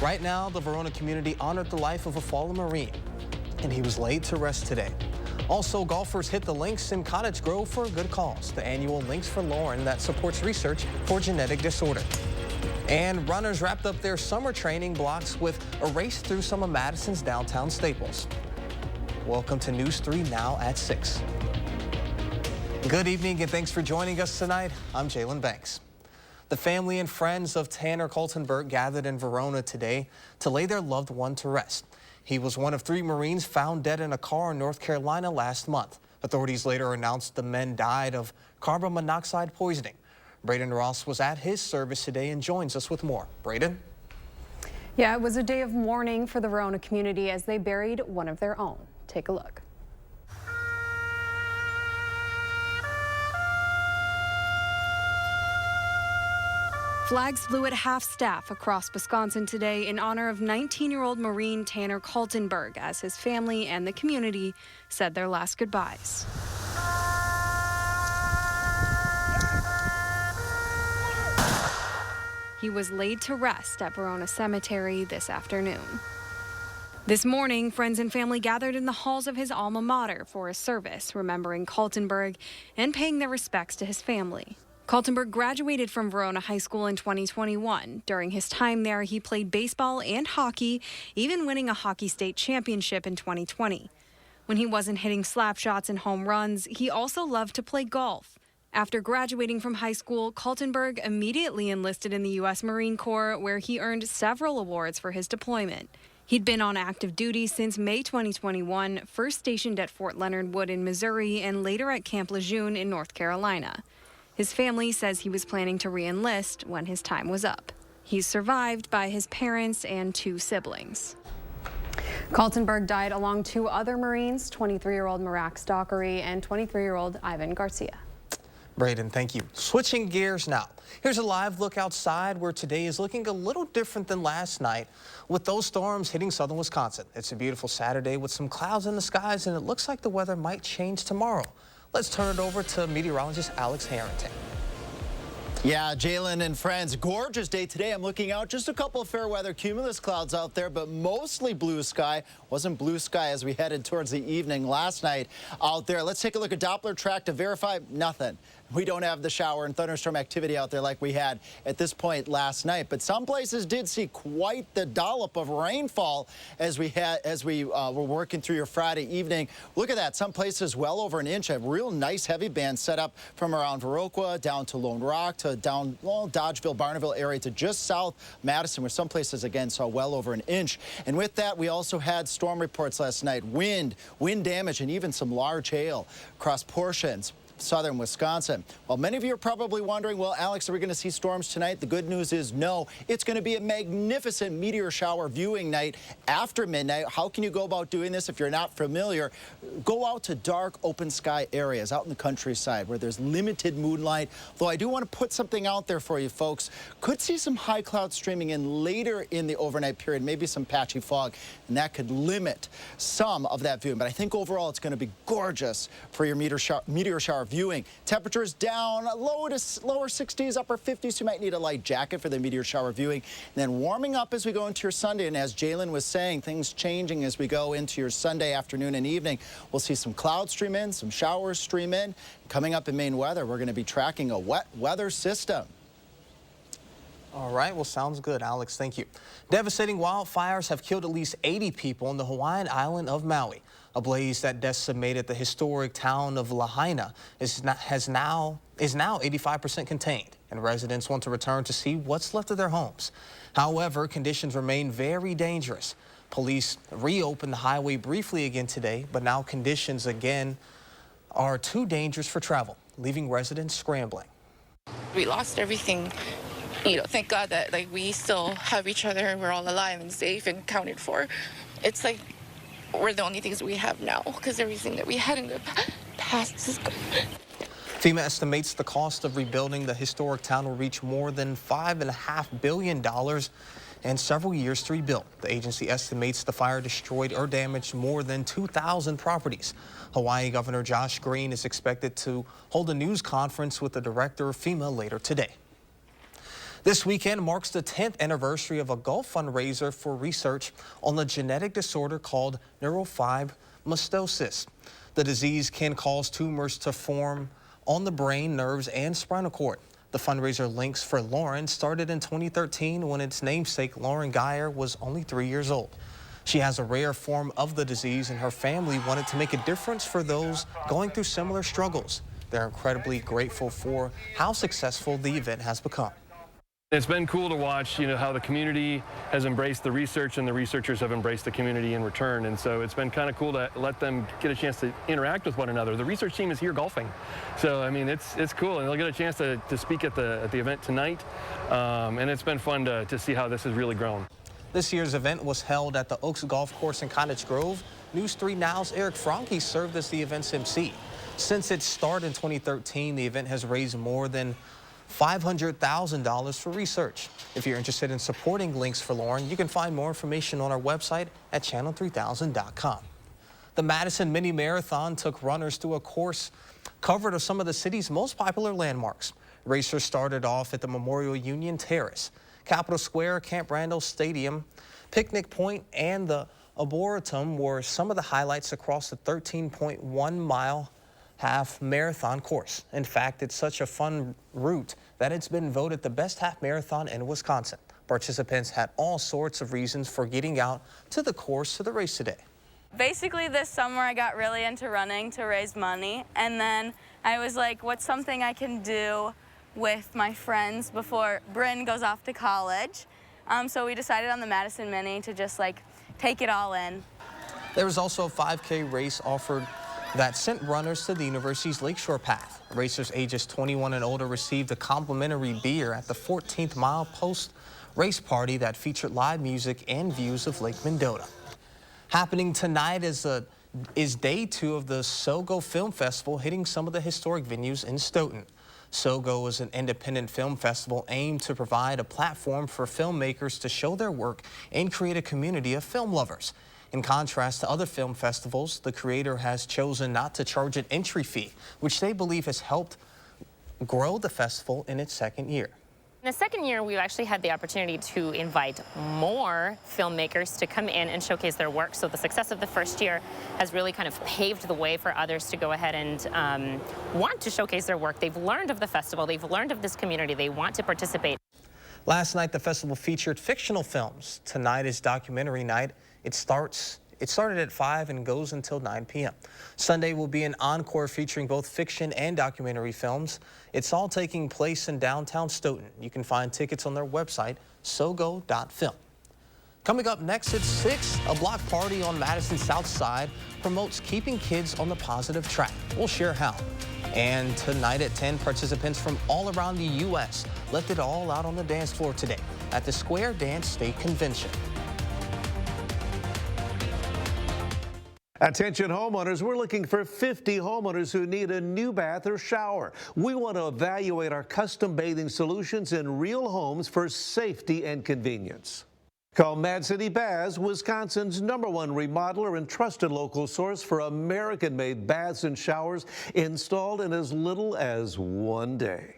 Right now, the Verona community honored the life of a fallen Marine, and he was laid to rest today. Also, golfers hit the links in Cottage Grove for a good cause, the annual Links for Lauren that supports research for genetic disorder. And runners wrapped up their summer training blocks with a race through some of Madison's downtown staples. Welcome to News 3 now at 6. Good evening and thanks for joining us tonight. I'm Jalen Banks. The family and friends of Tanner Kaltenberg gathered in Verona today to lay their loved one to rest. He was one of 3 Marines found dead in a car in North Carolina last month. Authorities later announced the men died of carbon monoxide poisoning. Braden Ross was at his service today and joins us with more. Braden? Yeah, it was a day of mourning for the Verona community as they buried one of their own. Take a look. Flags flew at half-staff across Wisconsin today in honor of 19-year-old Marine Tanner Kaltenberg as his family and the community said their last goodbyes. He was laid to rest at Verona Cemetery this afternoon. This morning, friends and family gathered in the halls of his alma mater for a service remembering Kaltenberg and paying their respects to his family. Kaltenberg graduated from Verona High School in 2021. During his time there, he played baseball and hockey, even winning a hockey state championship in 2020. When he wasn't hitting slap shots and home runs, he also loved to play golf. After graduating from high school, Kaltenberg immediately enlisted in the U.S. Marine Corps, where he earned several awards for his deployment. He'd been on active duty since May 2021, first stationed at Fort Leonard Wood in Missouri and later at Camp Lejeune in North Carolina. His family says he was planning to re-enlist when his time was up. He's survived by his parents and 2 siblings. Kaltenberg died along 2 other Marines, 23-year-old Marax Dockery and 23-year-old Ivan Garcia. Braden, thank you. Switching gears now. Here's a live look outside where today is looking a little different than last night with those storms hitting southern Wisconsin. It's a beautiful Saturday with some clouds in the skies and it looks like the weather might change tomorrow. Let's turn it over to meteorologist Alex Harrington. Yeah, Jalen and friends, gorgeous day today. I'm looking out, just a couple of fair weather cumulus clouds out there, but mostly blue sky. Wasn't blue sky as we headed towards the evening last night out there. Let's take a look at Doppler track to verify nothing. We don't have the shower and thunderstorm activity out there like we had at this point last night, but some places did see quite the dollop of rainfall as we were working through your Friday evening. Look at that, some places well over an inch. A real nice heavy band set up from around Viroqua down to Lone Rock to down Dodgeville, Barneville area to just south Madison, where some places again saw well over an inch. And with that, we also had storm reports last night, wind damage, and even some large hail across portions southern Wisconsin. Well, many of you are probably wondering, well, Alex, are we going to see storms tonight? The good news is no. It's going to be a magnificent meteor shower viewing night after midnight. How can you go about doing this if you're not familiar? Go out to dark, open sky areas out in the countryside where there's limited moonlight. Though I do want to put something out there for you folks. Could see some high clouds streaming in later in the overnight period, maybe some patchy fog, and that could limit some of that viewing. But I think overall it's going to be gorgeous for your meteor shower viewing. Temperatures down, lower 60s, upper 50s. You might need a light jacket for the meteor shower viewing. And then warming up as we go into your Sunday. And as Jalen was saying, things changing as we go into your Sunday afternoon and evening. We'll see some clouds stream in, some showers stream in. Coming up in Maine weather, we're going to be tracking a wet weather system. All right, well, sounds good, Alex. Thank you. Devastating wildfires have killed at least 80 people on the Hawaiian island of Maui. A blaze that decimated the historic town of Lahaina is now 85% contained, and residents want to return to see what's left of their homes. However, conditions remain very dangerous. Police reopened the highway briefly again today, but now conditions again are too dangerous for travel, leaving residents scrambling. We lost everything. Thank God that we still have each other and we're all alive and safe and accounted for. It's like we're the only things we have now because everything that we had in the past is gone. FEMA estimates the cost of rebuilding the historic town will reach more than $5.5 billion and several years to rebuild. The agency estimates the fire destroyed or damaged more than 2,000 properties. Hawaii Governor Josh Green is expected to hold a news conference with the director of FEMA later today. This weekend marks the 10th anniversary of a golf fundraiser for research on a genetic disorder called neurofibromatosis. The disease can cause tumors to form on the brain, nerves, and spinal cord. The fundraiser Links for Lauren started in 2013 when its namesake, Lauren Geyer, was only 3 years old. She has a rare form of the disease, and her family wanted to make a difference for those going through similar struggles. They're incredibly grateful for how successful the event has become. It's been cool to watch, how the community has embraced the research and the researchers have embraced the community in return. And so it's been kind of cool to let them get a chance to interact with one another. The research team is here golfing. So, I mean, it's cool. And they'll get a chance to speak at the event tonight. And it's been fun to see how this has really grown. This year's event was held at the Oaks Golf Course in Cottage Grove. News 3 Now's Eric Franke served as the event's MC. Since its start in 2013, the event has raised more than $500,000 for research. If you're interested in supporting Links for Lauren, you can find more information on our website at channel3000.com. The Madison Mini Marathon took runners through a course covered of some of the city's most popular landmarks. Racers started off at the Memorial Union Terrace, Capitol Square, Camp Randall Stadium, Picnic Point, and the Arboretum were some of the highlights across the 13.1-mile half marathon course. In fact, it's such a fun route that it's been voted the best half marathon in Wisconsin. Participants had all sorts of reasons for getting out to the course to the race today. Basically, this summer I got really into running to raise money, and then I was like, what's something I can do with my friends before Bryn goes off to college? So we decided on the Madison Mini to just take it all in. There was also a 5K race offered that sent runners to the university's Lakeshore Path. Racers ages 21 and older received a complimentary beer at the 14th mile post race party that featured live music and views of Lake Mendota. Happening tonight is day 2 of the SoGo Film Festival, hitting some of the historic venues in Stoughton. SoGo is an independent film festival aimed to provide a platform for filmmakers to show their work and create a community of film lovers. In contrast to other film festivals, the creator has chosen not to charge an entry fee, which they believe has helped grow the festival in its second year. In the second year, we've actually had the opportunity to invite more filmmakers to come in and showcase their work. So the success of the first year has really kind of paved the way for others to go ahead and want to showcase their work. They've learned of the festival, they've learned of this community, they want to participate. Last night, the festival featured fictional films. Tonight is documentary night. It started at 5 and goes until 9 p.m. Sunday will be an encore featuring both fiction and documentary films. It's all taking place in downtown Stoughton. You can find tickets on their website, sogo.film. Coming up next at 6, a block party on Madison's South Side promotes keeping kids on the positive track. We'll share how. And tonight at 10, participants from all around the U.S. left it all out on the dance floor today at the Square Dance State Convention. Attention homeowners, we're looking for 50 homeowners who need a new bath or shower. We want to evaluate our custom bathing solutions in real homes for safety and convenience. Call Mad City Baths, Wisconsin's #1 remodeler and trusted local source for American-made baths and showers installed in as little as 1 day.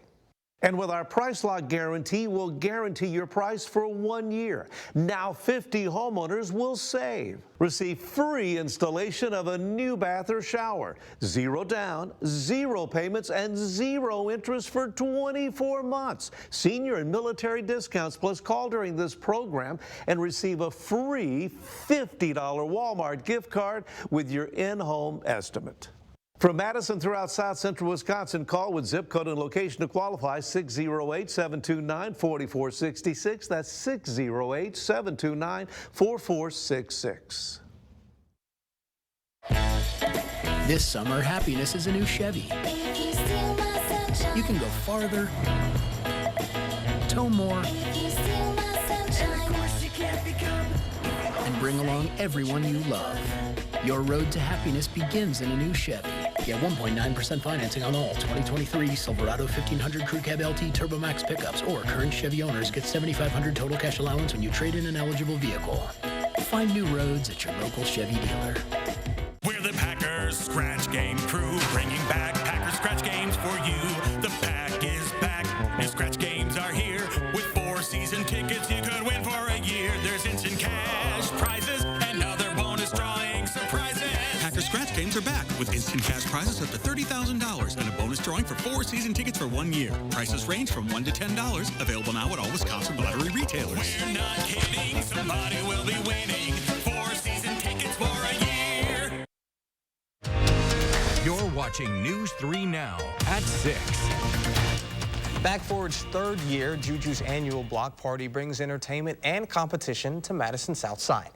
And with our price lock guarantee, we'll guarantee your price for 1 year. Now 50 homeowners will save. Receive free installation of a new bath or shower. 0 down, 0 payments, and 0 interest for 24 months. Senior and military discounts, plus call during this program and receive a free $50 Walmart gift card with your in-home estimate. From Madison throughout South Central Wisconsin, call with zip code and location to qualify 608-729-4466. That's 608-729-4466. This summer, happiness is a new Chevy. You can go farther, tow more, and bring along everyone you love. Your road to happiness begins in a new Chevy. Get 1.9% financing on all 2023 Silverado 1500 Crew Cab LT Turbo Max pickups, or current Chevy owners get $7,500 total cash allowance when you trade in an eligible vehicle. Find new roads at your local Chevy dealer. We're the Packers Scratch Game crew, bringing back Packers Scratch Games for you. The pack is back. New Scratch Games are here with are back with instant cash prizes up to $30,000 and a bonus drawing for 4 season tickets for 1 year. Prices range from $1 to $10. Available now at all Wisconsin lottery retailers. We're not kidding. Somebody will be winning 4 season tickets for a year. You're watching News 3 Now at 6. Back for its 3rd year, Juju's annual block party brings entertainment and competition to Madison's South Side.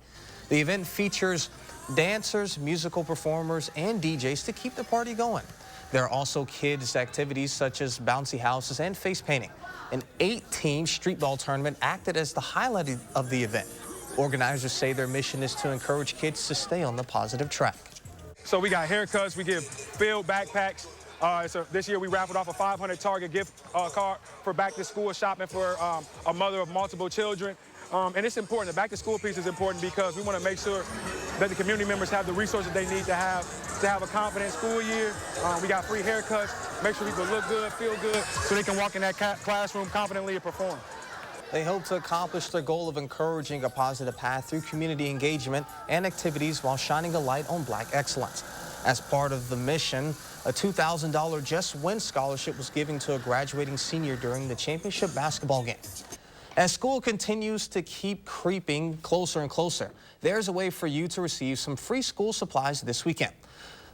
The event features dancers, musical performers, and DJs to keep the party going. There are also kids' activities such as bouncy houses and face painting. An 8-team street ball tournament acted as the highlight of the event. Organizers say their mission is to encourage kids to stay on the positive track. So we got haircuts, we give filled backpacks. So this year we raffled off a $500 Target gift card for back to school shopping for a mother of multiple children. And it's important. The back to school piece is important because we want to make sure that the community members have the resources they need to have a confident school year. We got free haircuts, make sure people look good, feel good, so they can walk in that classroom confidently and perform. They hope to accomplish their goal of encouraging a positive path through community engagement and activities while shining a light on Black excellence. As part of the mission, a $2,000 Just Win scholarship was given to a graduating senior during the championship basketball game. As school continues to keep creeping closer and closer, there's a way for you to receive some free school supplies this weekend.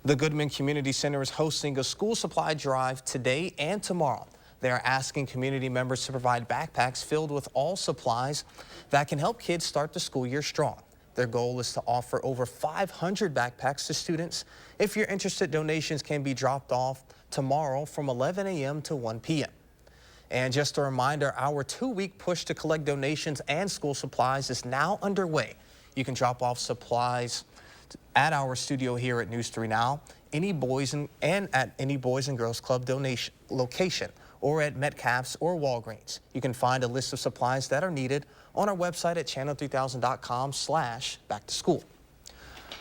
The Goodman Community Center is hosting a school supply drive today and tomorrow. They are asking community members to provide backpacks filled with all supplies that can help kids start the school year strong. Their goal is to offer over 500 backpacks to students. If you're interested, donations can be dropped off tomorrow from 11 a.m. to 1 p.m. And just a reminder, our 2-week push to collect donations and school supplies is now underway. You can drop off supplies at our studio here at News 3 Now, and at any Boys and Girls Club donation location, or at Metcalf's or Walgreens. You can find a list of supplies that are needed on our website at channel3000.com/back-to-school.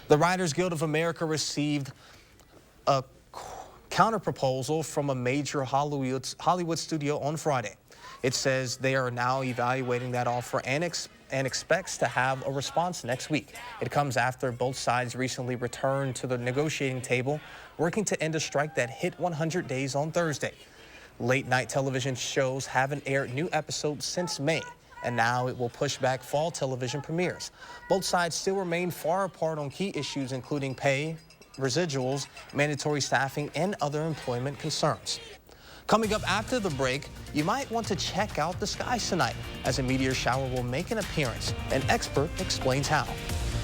The Writers Guild of America received a counterproposal from a major Hollywood studio on Friday. It says they are now evaluating that offer and expects to have a response next week. It comes after both sides recently returned to the negotiating table, working to end a strike that hit 100 days on Thursday. Late-night television shows haven't aired new episodes since May, and now it will push back fall television premieres. Both sides still remain far apart on key issues including pay, residuals, mandatory staffing, and other employment concerns. Coming up after the break, you might want to check out the skies tonight as a meteor shower will make an appearance. An expert explains how.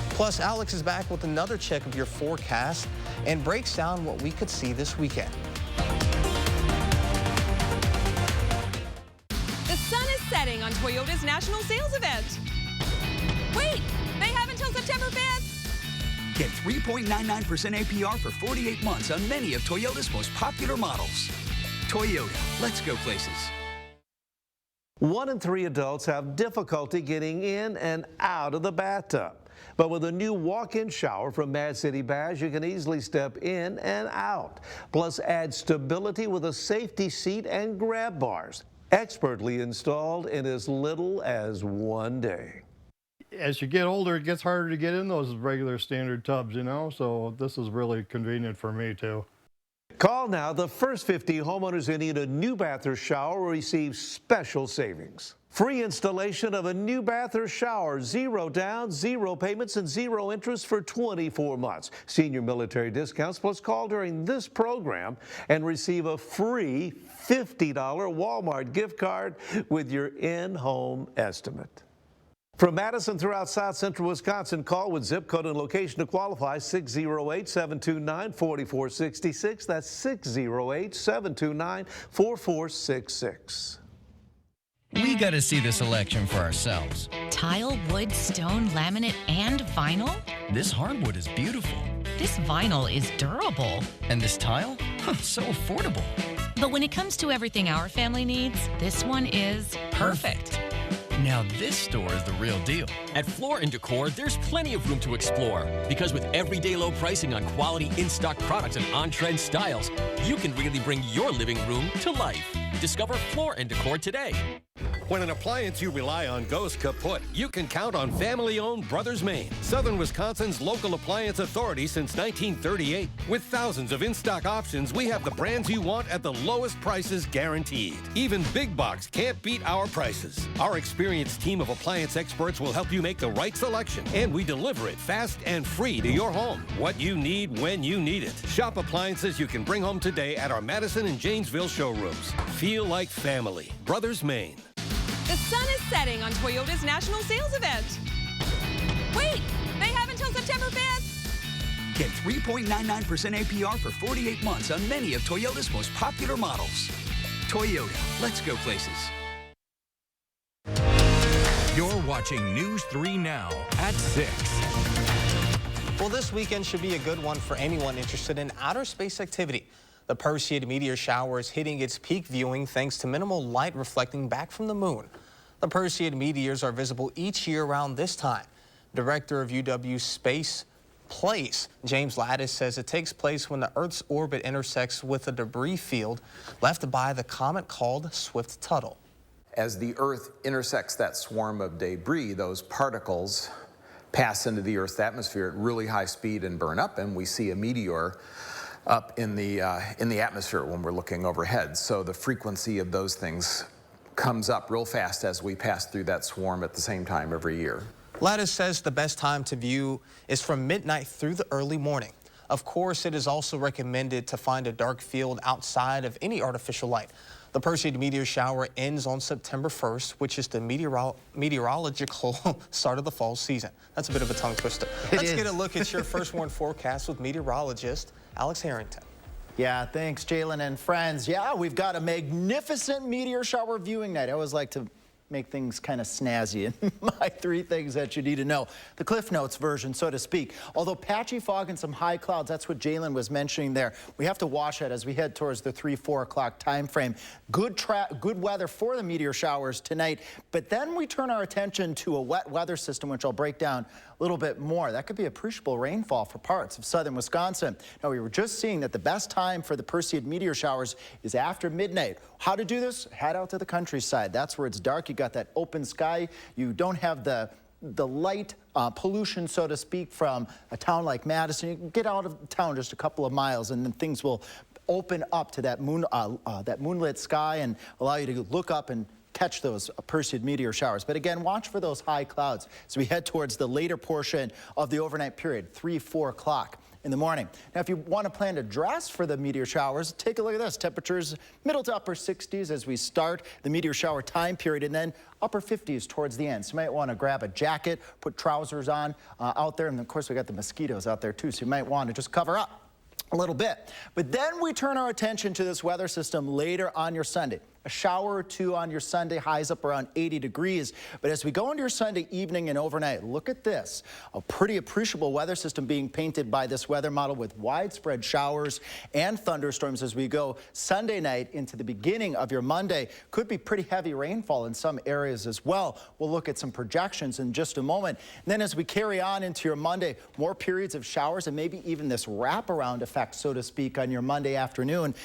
Plus, Alex is back with another check of your forecast and breaks down what we could see this weekend. The sun is setting on Toyota's national sales event. Wait, they have until September 5th. Get 3.99% APR for 48 months on many of Toyota's most popular models. Toyota, let's go places. 1 in 3 adults have difficulty getting in and out of the bathtub. But with a new walk-in shower from Mad City Baths, you can easily step in and out. Plus, add stability with a safety seat and grab bars. Expertly installed in as little as 1 day. As you get older, it gets harder to get in those regular standard tubs, you know, so this is really convenient for me too. Call now. The first 50 homeowners who need a new bath or shower will receive special savings. Free installation of a new bath or shower, 0 down, 0 payments, and 0 interest for 24 months. Senior military discounts, plus call during this program and receive a free $50 Walmart gift card with your in-home estimate. From Madison throughout South Central Wisconsin, call with zip code and location to qualify 608-729-4466. That's 608-729-4466. We got to see this selection for ourselves. Tile, wood, stone, laminate, and vinyl? This hardwood is beautiful. This vinyl is durable. And this tile? So affordable. But when it comes to everything our family needs, this one is perfect. Now this store is the real deal. At Floor & Decor, there's plenty of room to explore because with everyday low pricing on quality in-stock products and on-trend styles, you can really bring your living room to life. Discover Floor & Decor today. When an appliance you rely on goes kaput, you can count on family-owned Brothers Maine, Southern Wisconsin's local appliance authority since 1938. With thousands of in-stock options, we have the brands you want at the lowest prices guaranteed. Even big box can't beat our prices. Our experienced team of appliance experts will help you make the right selection, and we deliver it fast and free to your home. What you need when you need it. Shop appliances you can bring home today at our Madison and Janesville showrooms. Feel like family. Brothers Maine. The sun is setting on Toyota's national sales event. Wait, they have until September 5th. Get 3.99% APR for 48 months on many of Toyota's most popular models. Toyota, let's go places. You're watching News 3 Now at 6. Well, this weekend should be a good one for anyone interested in outer space activity. The Perseid meteor shower is hitting its peak viewing thanks to minimal light reflecting back from the moon. The Perseid meteors are visible each year around this time. Director of UW Space Place, James Lattis, says it takes place when the Earth's orbit intersects with a debris field left by the comet called Swift-Tuttle. As the Earth intersects that swarm of debris, those particles pass into the Earth's atmosphere at really high speed and burn up, and we see a meteor up in the atmosphere when we're looking overhead. So the frequency of those things comes up real fast as we pass through that swarm at the same time every year. Lattis says the best time to view is from midnight through the early morning. Of course, it is also recommended to find a dark field outside of any artificial light. The Perseid meteor shower ends on September 1st, which is the meteorological start of the fall season. That's a bit of a tongue twister. Let's get a look at your first warn forecast with meteorologist Alex Harrington. Yeah, thanks, Jalen and friends. Yeah, we've got a magnificent meteor shower viewing night. I always like to make things kind of snazzy, and my 3 things that you need to know. The Cliff Notes version, so to speak. Although patchy fog and some high clouds, that's what Jalen was mentioning there. We have to watch that as we head towards the 3-4 o'clock time frame. Good weather for the meteor showers tonight, but then we turn our attention to a wet weather system, which I'll break down a little bit more. That could be appreciable rainfall for parts of southern Wisconsin. Now, we were just seeing that the best time for the Perseid meteor showers is after midnight. How to do this? Head out to the countryside. That's where it's dark. You got that open sky. You don't have the light pollution, so to speak, from a town like Madison. You can get out of town just a couple of miles, and then things will open up to that moonlit sky and allow you to look up and catch those Perseid meteor showers. But again, watch for those high clouds as we head towards the later portion of the overnight period, 3-4 o'clock in the morning. Now, if you want to plan to dress for the meteor showers, take a look at this. Temperatures middle to upper 60s as we start the meteor shower time period, and then upper 50s towards the end. So you might want to grab a jacket, put trousers on out there, and of course we got the mosquitoes out there too, so you might want to just cover up a little bit. But then we turn our attention to this weather system later on your Sunday. A shower or two on your Sunday, highs up around 80 degrees. But as we go into your Sunday evening and overnight, look at this. A pretty appreciable weather system being painted by this weather model with widespread showers and thunderstorms as we go Sunday night into the beginning of your Monday. Could be pretty heavy rainfall in some areas as well. We'll look at some projections in just a moment. And then as we carry on into your Monday, more periods of showers and maybe even this wraparound effect, so to speak, on your Monday afternoon.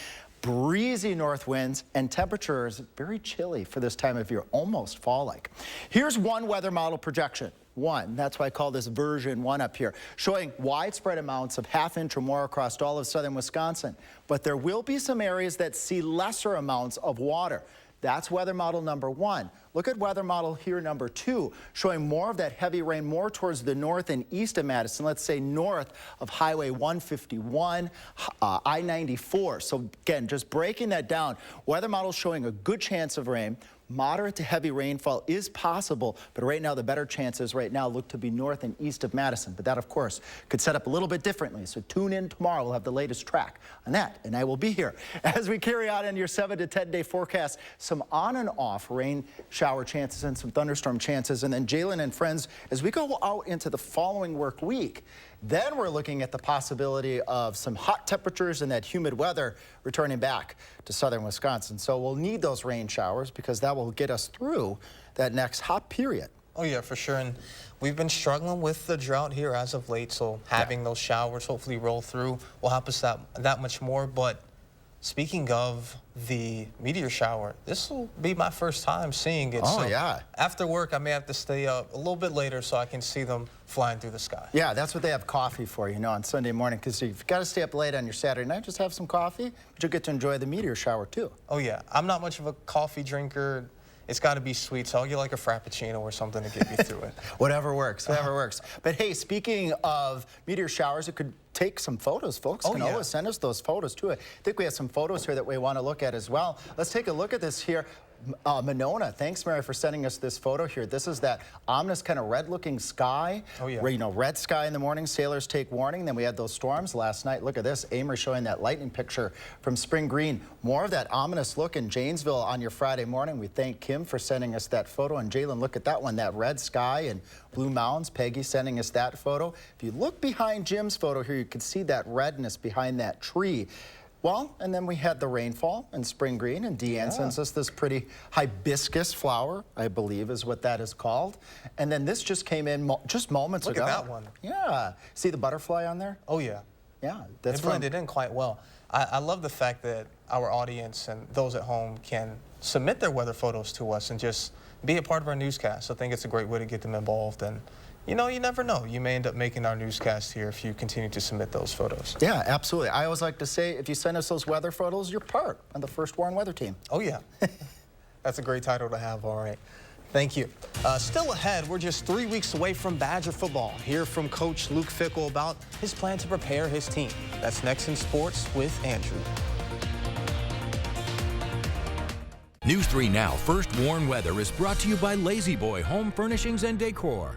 Breezy north winds and temperatures very chilly for this time of year, almost fall-like. Here's one weather model projection. That's why I call this version 1 up here, showing widespread amounts of ½ or more across all of southern Wisconsin. But there will be some areas that see lesser amounts of water. That's weather model number 1. Look at weather model here number 2, showing more of that heavy rain more towards the north and east of Madison, let's say north of Highway 151, I-94. So again, just breaking that down, weather model showing a good chance of rain. Moderate to heavy rainfall is possible, but right now the better chances right now look to be north and east of Madison. But that, of course, could set up a little bit differently. So tune in tomorrow. We'll have the latest track on that, and I will be here. As we carry on in your 7 to 10 day forecast, some on and off rain shower chances and some thunderstorm chances. And then Jalen and friends, as we go out into the following work week, then we're looking at the possibility of some hot temperatures and that humid weather returning back to southern Wisconsin. So we'll need those rain showers because that will get us through that next hot period. Oh yeah, for sure. And we've been struggling with the drought here as of late. So having those showers hopefully roll through will help us that much more. But Speaking of the meteor shower, this will be my first time seeing it. Oh, so yeah. After work, I may have to stay up a little bit later so I can see them flying through the sky. Yeah, that's what they have coffee for, you know, on Sunday morning, because you've got to stay up late on your Saturday night, just have some coffee, but you'll get to enjoy the meteor shower, too. Oh, yeah. I'm not much of a coffee drinker. It's got to be sweet, so I'll get like a Frappuccino or something to get me through it. Whatever works, whatever works. But hey, speaking of meteor showers, it could take some photos. Folks can always send us those photos, too. I think we have some photos here that we want to look at as well. Let's take a look at this here. Monona, thanks, Mary, for sending us this photo here. This is that ominous kind of red-looking sky. Oh, yeah. Where, you know, red sky in the morning, sailors take warning. Then we had those storms last night. Look at this. Amory showing that lightning picture from Spring Green. More of that ominous look in Janesville on your Friday morning. We thank Kim for sending us that photo. And Jalen, look at that one, that red sky and blue mountains. Peggy sending us that photo. If you look behind Jim's photo here, you can see that redness behind that tree. Well, and then we had the rainfall in Spring Green, and Deanne sends us this pretty hibiscus flower, I believe is what that is called. And then this just came in just moments ago. Look at that one. Yeah. See the butterfly on there? Oh, yeah. Yeah. That's it blended in quite well. I love the fact that our audience and those at home can submit their weather photos to us and just be a part of our newscast. I think it's a great way to get them involved. And you know, you never know. You may end up making our newscast here if you continue to submit those photos. Yeah, absolutely. I always like to say, if you send us those weather photos, you're part of the First Warn Weather Team. Oh, yeah. That's a great title to have, all right. Thank you. Still ahead, we're just 3 weeks away from Badger football. Hear from Coach Luke Fickell about his plan to prepare his team. That's next in sports with Andrew. News 3 Now First Warn Weather is brought to you by Lazy Boy Home Furnishings and Decor.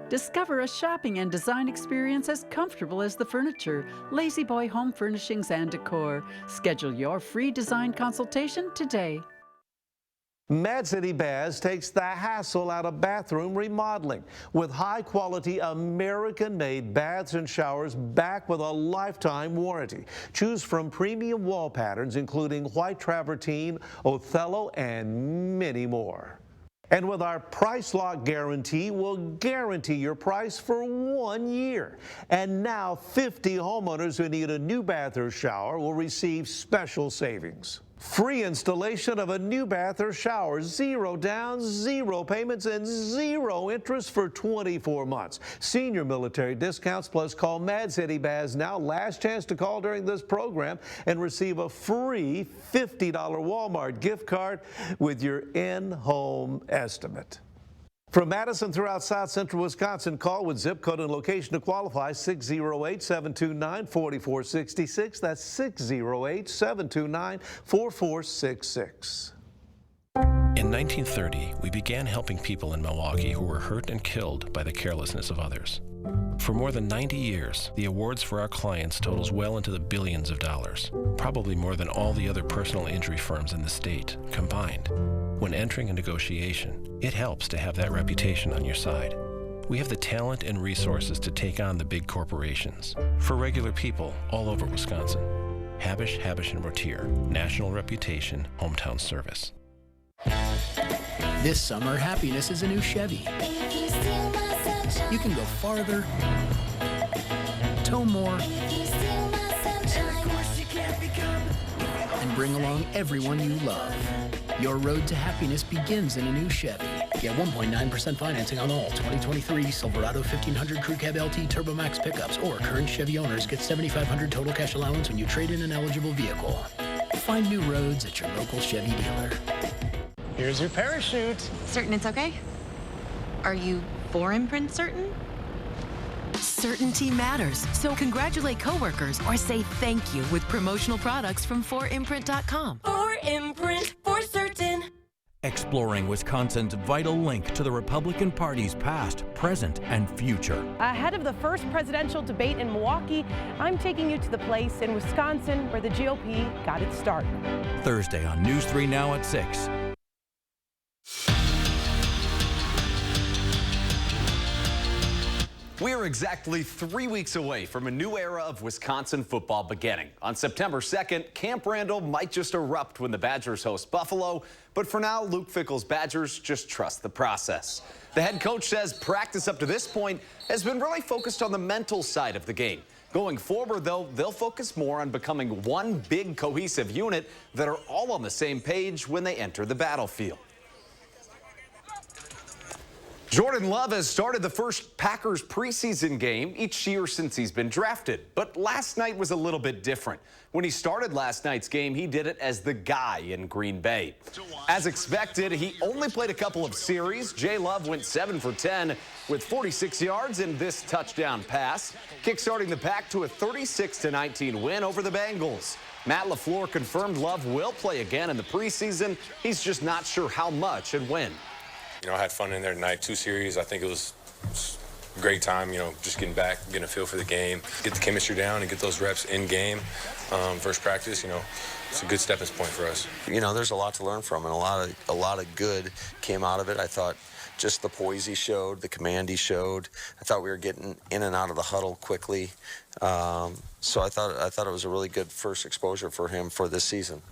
Discover a shopping and design experience as comfortable as the furniture. Lazy Boy Home Furnishings and Decor. Schedule your free design consultation today. Mad City Baths takes the hassle out of bathroom remodeling with high-quality American-made baths and showers back with a lifetime warranty. Choose from premium wall patterns including white travertine, Othello, and many more. And with our price lock guarantee, we'll guarantee your price for 1 year. And now 50 homeowners who need a new bath or shower will receive special savings. Free installation of a new bath or shower, 0 down, 0 payments, and 0 interest for 24 months. Senior military discounts plus call Mad City Baths now. Last chance to call during this program and receive a free $50 Walmart gift card with your in-home estimate. From Madison throughout South Central Wisconsin, call with zip code and location to qualify 608-729-4466. That's 608-729-4466. In 1930, we began helping people in Milwaukee who were hurt and killed by the carelessness of others. For more than 90 years, the awards for our clients totals well into the billions of dollars, probably more than all the other personal injury firms in the state combined. When entering a negotiation, it helps to have that reputation on your side. We have the talent and resources to take on the big corporations. For regular people all over Wisconsin. Habish, Habish & Mortier. National reputation, hometown service. This summer, happiness is a new Chevy. You can go farther, tow more, and bring along everyone you love. Your road to happiness begins in a new Chevy. Get 1.9% financing on all 2023 Silverado 1500 Crew Cab LT Turbo Max pickups, or current Chevy owners get $7,500 total cash allowance when you trade in an eligible vehicle. Find new roads at your local Chevy dealer. Here's your parachute. Certain it's okay? Are you 4imprint certain? Certainty matters, so congratulate coworkers or say thank you with promotional products from 4imprint.com. 4imprint, for certain. Exploring Wisconsin's vital link to the Republican Party's past, present, and future. Ahead of the first presidential debate in Milwaukee, I'm taking you to the place in Wisconsin where the GOP got its start. Thursday on News 3 Now at 6. We are exactly 3 weeks away from a new era of Wisconsin football beginning. On September 2nd, Camp Randall might just erupt when the Badgers host Buffalo. But for now, Luke Fickell's Badgers just trust the process. The head coach says practice up to this point has been really focused on the mental side of the game. Going forward, though, they'll focus more on becoming one big cohesive unit that are all on the same page when they enter the battlefield. Jordan Love has started the first Packers preseason game each year since he's been drafted. But last night was a little bit different. When he started last night's game, he did it as the guy in Green Bay. As expected, he only played a couple of series. J. Love went 7 for 10 with 46 yards in this touchdown pass, kickstarting the Pack to a 36-19 win over the Bengals. Matt LaFleur confirmed Love will play again in the preseason. He's just not sure how much and when. You know, I had fun in there tonight, 2 series. I think it was a great time, you know, just getting back, getting a feel for the game, get the chemistry down and get those reps in game. First practice, you know, it's a good stepping point for us. You know, there's a lot to learn from, and a lot of good came out of it. I thought just the poise he showed, the command he showed. I thought we were getting in and out of the huddle quickly. So I thought it was a really good first exposure for him for this season.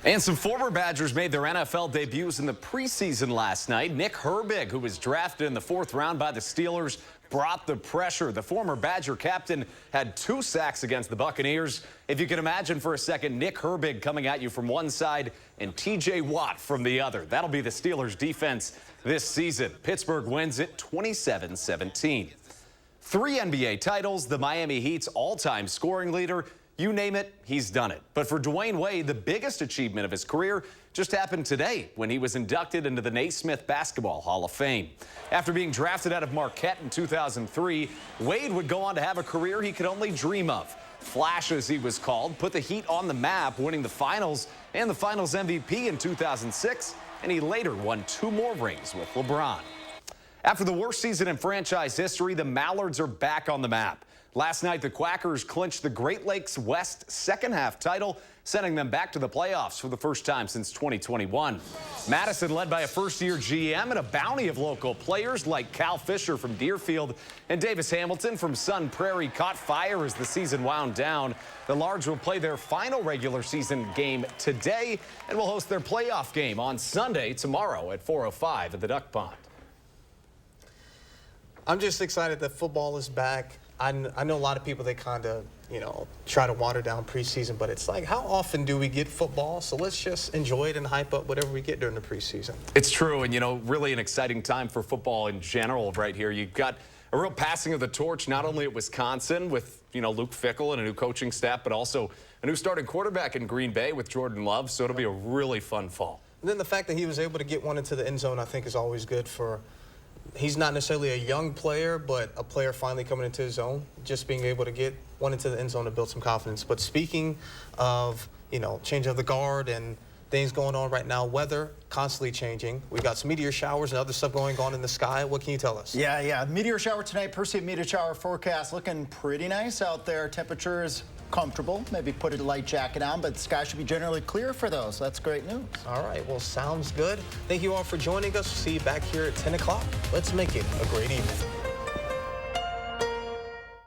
And some former Badgers made their NFL debuts in the preseason last night. Nick Herbig, who was drafted in the 4th round by the Steelers, brought the pressure. The former Badger captain had 2 sacks against the Buccaneers. If you can imagine for a second, Nick Herbig coming at you from one side and T.J. Watt from the other. That'll be the Steelers' defense this season. Pittsburgh wins it 27-17. 3 NBA titles, the Miami Heat's all-time scoring leader. You name it, he's done it. But for Dwayne Wade, the biggest achievement of his career just happened today when he was inducted into the Naismith Basketball Hall of Fame. After being drafted out of Marquette in 2003, Wade would go on to have a career he could only dream of. Flash, as he was called, put the Heat on the map, winning the Finals and the Finals MVP in 2006, and he later won 2 more rings with LeBron. After the worst season in franchise history, the Mallards are back on the map. Last night, the Quackers clinched the Great Lakes West second-half title, sending them back to the playoffs for the first time since 2021. Madison led by a first-year GM and a bounty of local players like Cal Fisher from Deerfield and Davis Hamilton from Sun Prairie caught fire as the season wound down. The Large will play their final regular season game today and will host their playoff game on Sunday tomorrow at 4:05 at the Duck Pond. I'm just excited that football is back. I know a lot of people, they kind of, you know, try to water down preseason, but it's like, how often do we get football? So let's just enjoy it and hype up whatever we get during the preseason. It's true, and, you know, really an exciting time for football in general right here. You've got a real passing of the torch, not only at Wisconsin with, you know, Luke Fickell and a new coaching staff, but also a new starting quarterback in Green Bay with Jordan Love, so it'll be a really fun fall. And then the fact that he was able to get one into the end zone, I think, is always good for. He's not necessarily a young player, but a player finally coming into his own, just being able to get one into the end zone to build some confidence. But speaking of, you know, change of the guard and things going on right now, weather constantly changing. We've got some meteor showers and other stuff going on in the sky. What can you tell us? Yeah. Meteor shower tonight, Percy meteor shower forecast looking pretty nice out there. Temperatures comfortable. Maybe put a light jacket on, but the sky should be generally clear for those. That's great news. All right, well, sounds good. Thank you all for joining us. See you back here at 10 o'clock. Let's make it a great evening.